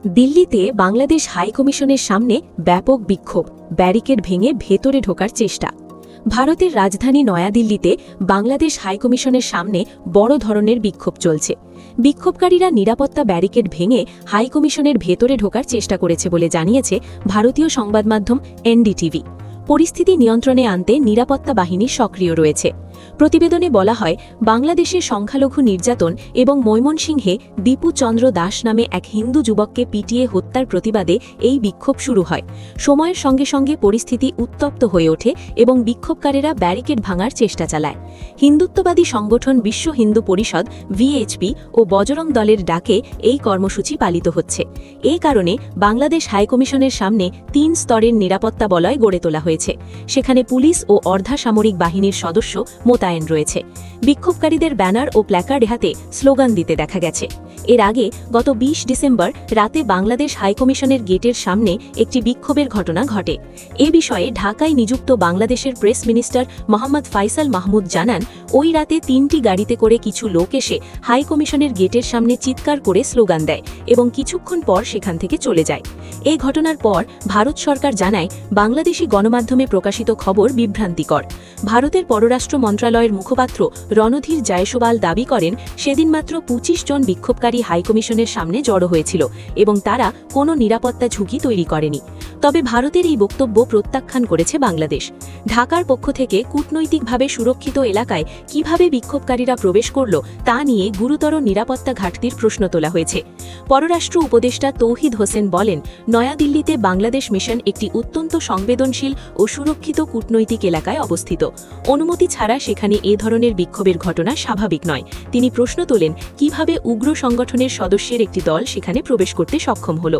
দিল্লিতে বাংলাদেশ হাইকমিশনের সামনে ব্যাপক বিক্ষোভ, ব্যারিকেড ভেঙে ভেতরে ঢোকার চেষ্টা। ভারতের রাজধানী নয়াদিল্লিতে বাংলাদেশ হাইকমিশনের সামনে বড় ধরনের বিক্ষোভ চলছে। বিক্ষোভকারীরা নিরাপত্তা ব্যারিকেড ভেঙে হাইকমিশনের ভেতরে ঢোকার চেষ্টা করেছে বলে জানিয়েছে ভারতীয় সংবাদমাধ্যম এনডিটিভি। পরিস্থিতি নিয়ন্ত্রণে আনতে নিরাপত্তা বাহিনী সক্রিয় রয়েছে। প্রতিবেদনে বলা হয়, বাংলাদেশের সংখ্যালঘু নির্যাতন এবং ময়মনসিংহে দীপু চন্দ্র দাস নামে এক হিন্দু যুবককে পিটিয়ে হত্যার প্রতিবাদে এই বিক্ষোভ শুরু হয়। সময়ের সঙ্গে সঙ্গে পরিস্থিতি উত্তপ্ত হয়ে ওঠে এবং বিক্ষোভকারীরা ব্যারিকেড ভাঙার চেষ্টা চালায়। হিন্দুত্ববাদী সংগঠন বিশ্ব হিন্দু পরিষদ ভিএইচপি ও বজরং দলের ডাকে এই কর্মসূচি পালিত হচ্ছে। এই কারণে বাংলাদেশ হাইকমিশনের সামনে ৩ স্তরের নিরাপত্তা বলয় গড়ে তোলা হয়েছে। সেখানে পুলিশ ও অর্ধসামরিক বাহিনীর সদস্য মোতায়েন রয়েছে। বিক্ষোভকারীদের ব্যানার ও প্ল্যাকার্ড হাতে স্লোগান দিতে দেখা গেছে। এর আগে গত ২০ ডিসেম্বর রাতে বাংলাদেশ হাইকমিশনের গেটের সামনে একটি বিক্ষোভের ঘটনা ঘটে। এ বিষয়ে ঢাকায় নিযুক্ত বাংলাদেশের প্রেস মিনিস্টার মোহাম্মদ ফাইসাল মাহমুদ জানান, ওই রাতে ৩টি গাড়িতে করে কিছু লোক এসে হাইকমিশনের গেটের সামনে চিৎকার করে স্লোগান দেয় এবং কিছুক্ষণ পর সেখান থেকে চলে যায়। এই ঘটনার পর ভারত সরকার জানায়, বাংলাদেশি গণমাধ্যমে প্রকাশিত খবর বিভ্রান্তিকর। ভারতের পররাষ্ট্র মন্ত্রণালয়ের মুখপাত্র রণধীর জয়সওয়াল দাবি করেন, সেদিন মাত্র ২৫ জন বিক্ষোভকারী হাইকমিশনের সামনে জড়ো হয়েছিল এবং তারা কোনো নিরাপত্তা ঝুঁকি তৈরি করেনি। তবে ভারতের এই বক্তব্য প্রত্যাখ্যান করেছে বাংলাদেশ। ঢাকার পক্ষ থেকে কূটনৈতিকভাবে সুরক্ষিত এলাকায় কিভাবে বিক্ষোভকারীরা প্রবেশ করল তা নিয়ে গুরুতর নিরাপত্তা ঘাটতির প্রশ্ন তোলা হয়েছে। পররাষ্ট্র উপদেষ্টা তৌহিদ হোসেন বলেন, নয়াদিল্লিতে বাংলাদেশ মিশন একটি অত্যন্ত সংবেদনশীল ও সুরক্ষিত কূটনৈতিক এলাকায় অবস্থিত। অনুমতি ছাড়া সেখানে এ ধরনের বিক্ষোভের ঘটনা স্বাভাবিক নয়। তিনি প্রশ্ন তোলেন, কিভাবে উগ্র সংগঠনের সদস্যের একটি দল সেখানে প্রবেশ করতে সক্ষম হল।